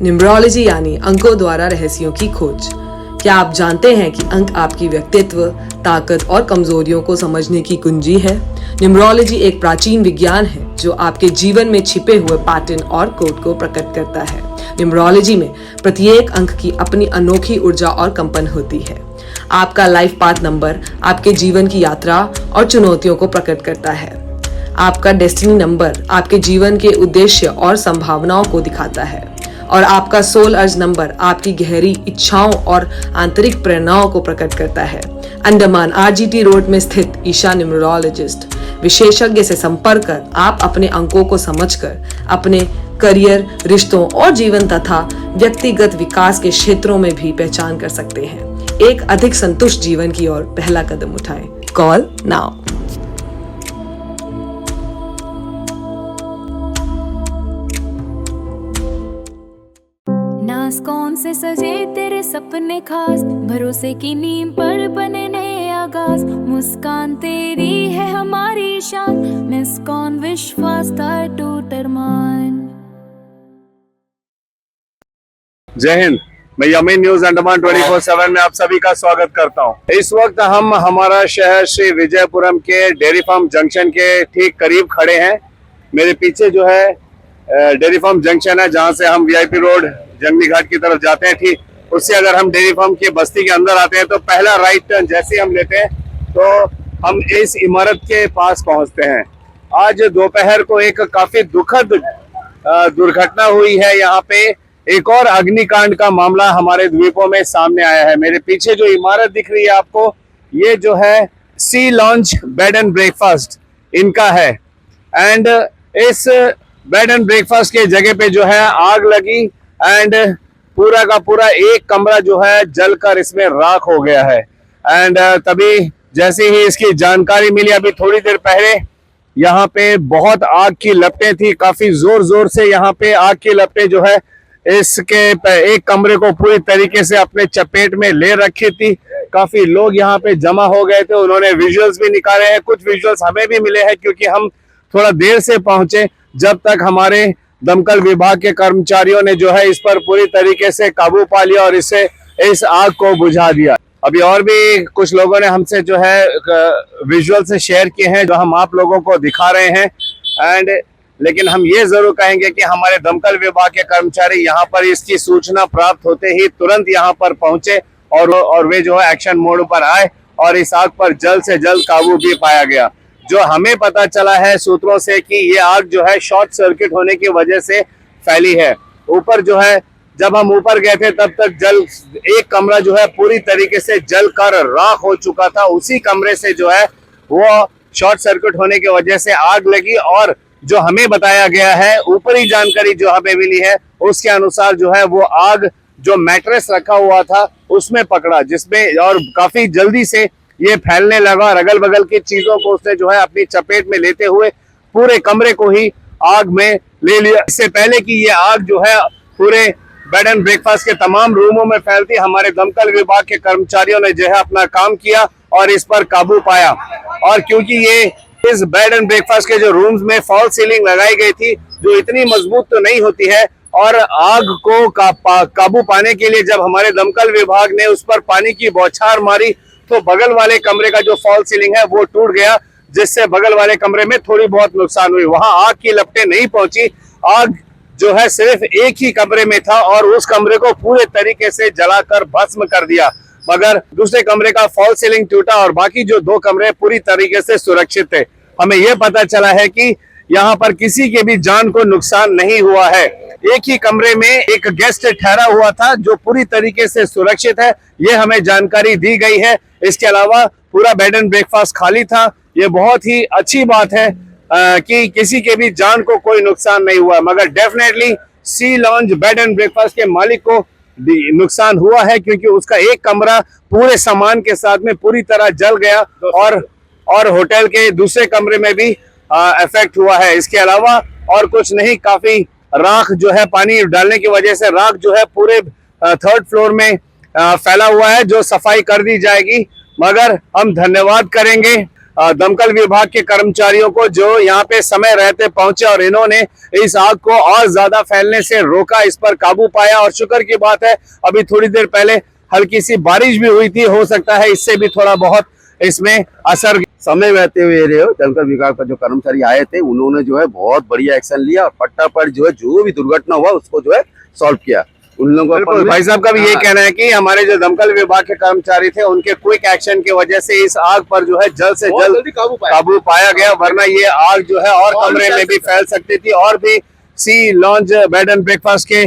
Numerology यानी अंकों द्वारा रहस्यों की खोज। क्या आप जानते हैं कि अंक आपकी व्यक्तित्व, ताकत और कमजोरियों को समझने की कुंजी है? न्यूमरोलॉजी एक प्राचीन विज्ञान है जो आपके जीवन में छिपे हुए पैटर्न और कोड को प्रकट करता है। न्यूमरोलॉजी में प्रत्येक अंक की अपनी अनोखी ऊर्जा और कंपन होती है। आपका लाइफ पाथ नंबर आपके जीवन की यात्रा और चुनौतियों को प्रकट करता है। आपका डेस्टिनी नंबर आपके जीवन के उद्देश्य और संभावनाओं को दिखाता है और आपका सोल अर्ज नंबर आपकी गहरी इच्छाओं और आंतरिक प्रेरणाओं को प्रकट करता है। अंडमान आरजीटी रोड में स्थित ईशा न्यूमरोलॉजिस्ट विशेषज्ञ से संपर्क कर आप अपने अंकों को समझकर अपने करियर, रिश्तों और जीवन तथा व्यक्तिगत विकास के क्षेत्रों में भी पहचान कर सकते हैं। एक अधिक संतुष्ट जीवन की ओर पहला कदम उठाएं। Call now. नास कौन से सजे तेरे सपने खास, भरोसे की नींव पर बने नए आगाज। मुस्कान तेरी है हमारी शान, मिस कौन विश्वास था टूट अरमान। जय हिंद। मैं यमीन न्यूज अंडमान 24/7 में आप सभी का स्वागत करता हूं। इस वक्त हम हमारा शहर श्री विजयपुरम के डेयरी फार्म जंक्शन के ठीक करीब खड़े हैं। मेरे पीछे जो है डेयरी फार्म जंक्शन है, जहां से हम वीआईपी रोड जंगली घाट की तरफ जाते हैं। ठीक उससे अगर हम डेयरी फार्म की बस्ती के अंदर आते हैं तो पहला राइट टर्न जैसे हम लेते हैं तो हम इस इमारत के पास पहुंचते हैं। आज दोपहर को एक काफी दुखद दुर्घटना हुई है। यहाँ पे एक और अग्निकांड का मामला हमारे द्वीपों में सामने आया है। मेरे पीछे जो इमारत दिख रही है आपको, ये जो है सी लॉन्च बेड एंड ब्रेकफास्ट इनका है। एंड इस बेड एंड ब्रेकफास्ट के जगह पे जो है आग लगी एंड पूरा का पूरा एक कमरा जो है जलकर इसमें राख हो गया है। एंड तभी जैसे ही इसकी जानकारी मिली, अभी थोड़ी देर पहले यहाँ पे बहुत आग की लपटें थी, काफी जोर जोर से यहाँ पे आग की लपटें जो है इसके एक कमरे को पूरी तरीके से अपने चपेट में ले रखी थी। काफी लोग यहाँ पे जमा हो गए थे, उन्होंने विजुअल्स भी निकाले हैं। कुछ विजुअल्स हमें भी मिले हैं क्योंकि हम थोड़ा देर से पहुंचे, जब तक हमारे दमकल विभाग के कर्मचारियों ने जो है इस पर पूरी तरीके से काबू पा लिया और इस आग को बुझा दिया। अभी और भी कुछ लोगों ने हमसे जो है विजुअल से शेयर किए हैं जो हम आप लोगों को दिखा रहे हैं। लेकिन हम ये जरूर कहेंगे कि हमारे दमकल विभाग के कर्मचारी यहाँ पर इसकी सूचना प्राप्त होते ही तुरंत यहाँ पर पहुंचे और वे जो है एक्शन मोड पर आए और इस आग पर जल्द से जल्द काबू भी पाया गया। जो हमें पता चला है सूत्रों से कि ये आग जो है शॉर्ट सर्किट होने की वजह से फैली है। ऊपर जो है जब हम ऊपर गए थे तब तक एक कमरा जो है पूरी तरीके से जलकर राख हो चुका था। उसी कमरे से जो है वो शॉर्ट सर्किट होने की वजह से आग लगी और जो हमें बताया गया है, ऊपरी जानकारी जो हमें मिली है उसके अनुसार जो है वो आग जो मैट्रेस रखा हुआ था उसमें पकड़ा, जिसमें और काफी जल्दी से ये फैलने लगा और अगल बगल की चीजों को उसने जो है अपनी चपेट में लेते हुए पूरे कमरे को ही आग में ले लिया। इससे पहले कि ये आग जो है पूरे बेड एंड ब्रेकफास्ट के तमाम रूमों में फैलती, हमारे दमकल विभाग के कर्मचारियों ने जो है अपना काम किया और इस पर काबू पाया। और क्योंकि ये इस बेड एंड ब्रेकफास्ट के जो रूम्स में फॉल सीलिंग लगाई गई थी जो इतनी मजबूत तो नहीं होती है, और आग को काबू पाने के लिए जब हमारे दमकल विभाग ने उस पर पानी की बौछार मारी तो बगल वाले कमरे का जो फॉल सीलिंग है वो टूट गया, जिससे बगल वाले कमरे में थोड़ी बहुत नुकसान हुई। वहां आग की लपटें नहीं पहुंची, आग जो है सिर्फ एक ही कमरे में था और उस कमरे को पूरे तरीके से जलाकर भस्म कर दिया। मगर दूसरे कमरे का फॉल सीलिंग टूटा और बाकी जो दो कमरे पूरी तरीके से सुरक्षित थे। हमें यह पता चला है कि यहाँ पर किसी के भी जान को नुकसान नहीं हुआ है। एक ही कमरे में एक गेस्ट ठहरा हुआ था जो पूरी तरीके से सुरक्षित है, ये हमें जानकारी दी गई है। इसके अलावा पूरा बेड एंड ब्रेकफास्ट खाली था। ये बहुत ही अच्छी बात है कि किसी के भी जान को कोई नुकसान नहीं हुआ, मगर definitely sea launch bed and breakfast के मालिक को नुकसान हुआ है क्योंकि उसका एक कमरा पूरे सामान के साथ में पूरी तरह जल गया और होटल के दूसरे कमरे में भी इफेक्ट हुआ है। इसके अलावा और कुछ नहीं, काफी राख जो है पानी डालने की वजह से राख जो है पूरे थर्ड फ्लोर में फैला हुआ है, जो सफाई कर दी जाएगी। मगर हम धन्यवाद करेंगे दमकल विभाग के कर्मचारियों को जो यहाँ पे समय रहते पहुंचे और इन्होंने इस आग को और ज्यादा फैलने से रोका, इस पर काबू पाया। और शुक्र की बात है अभी थोड़ी देर पहले हल्की सी बारिश भी हुई थी, हो सकता है इससे भी थोड़ा बहुत इसमें असर। समय रहते हुए दमकल विभाग का जो कर्मचारी आए थे उन्होंने जो है बहुत बढ़िया एक्शन लिया और फटाफट जो भी दुर्घटना हुआ उसको जो है सॉल्व किया। उन लोगों बिल्कुल, भाई साहब का भी ये कहना है कि हमारे जो दमकल विभाग के कर्मचारी थे उनके क्विक एक्शन की वजह से इस आग पर जो है जल्द से जल्द काबू पाया गया, वरना ये आग जो है और कमरे में भी फैल सकती थी और भी सी लॉन्ज बेड एंड ब्रेकफास्ट के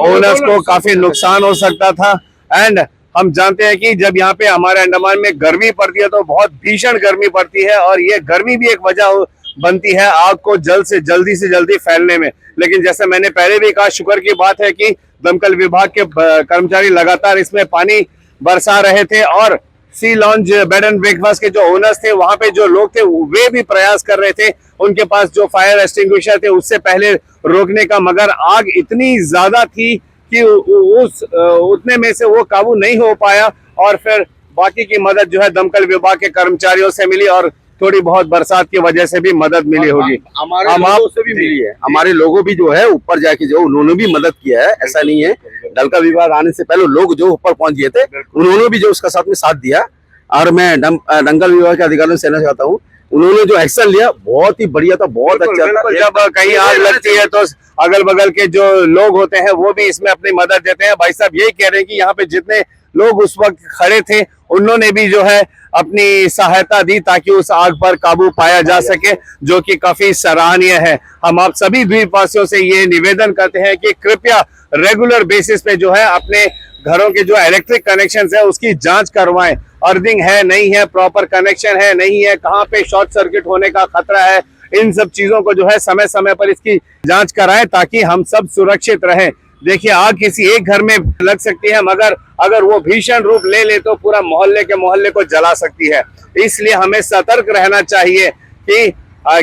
ओनर्स को काफी नुकसान हो सकता था। एंड हम जानते हैं कि जब यहाँ पे हमारे अंडमान में गर्मी पड़ती है तो बहुत भीषण गर्मी पड़ती है और ये गर्मी भी एक वजह बनती है आग को जल्द से जल्दी फैलने में। लेकिन जैसे मैंने पहले भी कहा, शुक्र की बात है कि दमकल विभाग के कर्मचारी लगातार इसमें पानी बरसा रहे थे और सी लॉन्ज बेड एंड ब्रेकफास्ट के जो ओनर्स थे, वहां पे जो लोग थे वे भी प्रयास कर रहे थे उनके पास जो फायर एक्सटिंग्विशर थे उससे पहले रोकने का, मगर आग इतनी ज्यादा थी कि उतने में से वो काबू नहीं हो पाया और फिर बाकी की मदद जो है दमकल विभाग के कर्मचारियों से मिली और थोड़ी बहुत बरसात की वजह से भी मदद मिली होगी। हमारे लोगों से भी मिली है, हमारे लोगों भी जो है ऊपर जाके जो उन्होंने भी मदद किया है, ऐसा नहीं है। दमकल विभाग आने से पहले लोग जो ऊपर पहुंच गए थे उन्होंने भी जो उसका साथ दिया और मैं दमकल विभाग के अधिकारियों से कहना चाहता हूँ उन्होंने जो एक्शन लिया बहुत ही बढ़िया था, बहुत अच्छा था। जब कहीं आग लगती है तो अगल बगल के जो लोग होते हैं वो भी इसमें अपनी मदद देते हैं। भाई साहब यही कह रहे हैं कि यहाँ पे जितने लोग उस वक्त खड़े थे उन्होंने भी जो है अपनी सहायता दी ताकि उस आग पर काबू पाया जा सके, जो कि काफी सराहनीय है। हम आप सभी द्वीपवासियों से ये निवेदन करते हैं कि कृपया रेगुलर बेसिस पे जो है अपने घरों के जो इलेक्ट्रिक कनेक्शन है उसकी जांच करवाएं। अर्थिंग है नहीं है, प्रॉपर कनेक्शन है नहीं है, कहाँ पे शॉर्ट सर्किट होने का खतरा है, इन सब चीजों को जो है समय समय पर इसकी जांच कराएं ताकि हम सब सुरक्षित रहें। देखिए आग किसी एक घर में लग सकती है मगर अगर वो भीषण रूप ले ले तो पूरा मोहल्ले के मोहल्ले को जला सकती है। इसलिए हमें सतर्क रहना चाहिए कि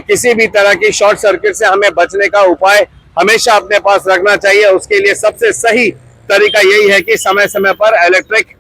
किसी भी तरह की शॉर्ट सर्किट से हमें बचने का उपाय हमेशा अपने पास रखना चाहिए। उसके लिए सबसे सही तरीका यही है कि समय समय पर इलेक्ट्रिक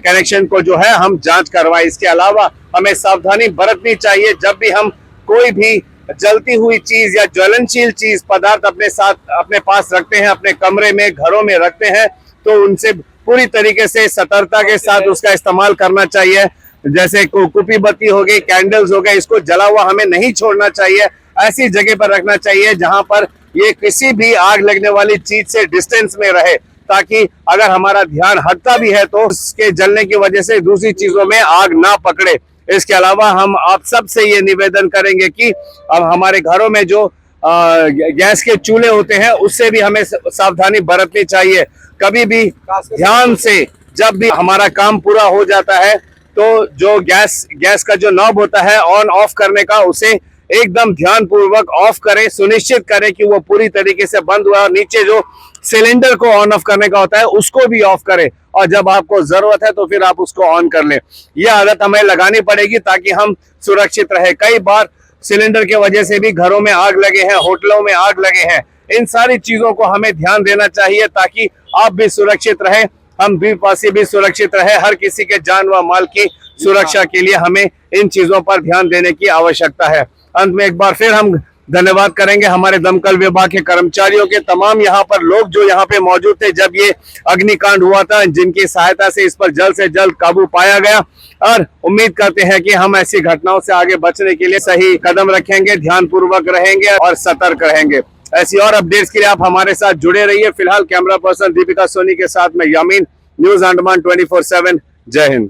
कनेक्शन को जो है हम जांच करवाएं। इसके अलावा हमें सावधानी बरतनी चाहिए जब भी हम कोई भी जलती हुई चीज या ज्वलनशील चीज पदार्थ अपने साथ अपने पास रखते हैं, अपने कमरे में घरों में रखते हैं, तो उनसे पूरी तरीके से सतर्कता के साथ उसका इस्तेमाल करना चाहिए। जैसे कुपी बत्ती हो गई, कैंडल्स हो गए, इसको जला हुआ हमें नहीं छोड़ना चाहिए, ऐसी जगह पर रखना चाहिए जहां पर ये किसी भी आग लगने वाली चीज से डिस्टेंस में रहे, ताकि अगर हमारा ध्यान हटता भी है तो उसके जलने की वजह से दूसरी चीजों में आग ना पकड़े। इसके अलावा हम आप सब से ये निवेदन करेंगे कि अब हमारे घरों में जो गैस के चूल्हे होते हैं उससे भी हमें सावधानी बरतनी चाहिए। कभी भी ध्यान से जब भी हमारा काम पूरा हो जाता है तो जो गैस का जो नॉब होता है ऑन ऑफ करने का, उसे एकदम ध्यान पूर्वक ऑफ करें, सुनिश्चित करें कि वो पूरी तरीके से बंद हुआ। और नीचे जो सिलेंडर को ऑन ऑफ करने का होता है उसको भी ऑफ करें और जब आपको जरूरत है तो फिर आप उसको ऑन कर लें। ये आदत हमें लगानी पड़ेगी ताकि हम सुरक्षित रहे। कई बार सिलेंडर के वजह से भी घरों में आग लगे हैं, होटलों में आग लगे हैं। इन सारी चीजों को हमें ध्यान देना चाहिए ताकि आप भी सुरक्षित रहे, हम द्वीपवासी भी सुरक्षित रहे। हर किसी के जान व माल की सुरक्षा के लिए हमें इन चीजों पर ध्यान देने की आवश्यकता है। अंत में एक बार फिर हम धन्यवाद करेंगे हमारे दमकल विभाग के कर्मचारियों के, तमाम यहाँ पर लोग जो यहाँ पे मौजूद थे जब ये अग्निकांड हुआ था, जिनकी सहायता से इस पर जल्द से जल्द काबू पाया गया। और उम्मीद करते हैं कि हम ऐसी घटनाओं से आगे बचने के लिए सही कदम रखेंगे, ध्यान पूर्वक रहेंगे और सतर्क रहेंगे। ऐसी और अपडेट्स के लिए आप हमारे साथ जुड़े रहिए। फिलहाल कैमरा पर्सन दीपिका सोनी के साथ में यामीन, न्यूज अंडमान 24/7। जय हिंद।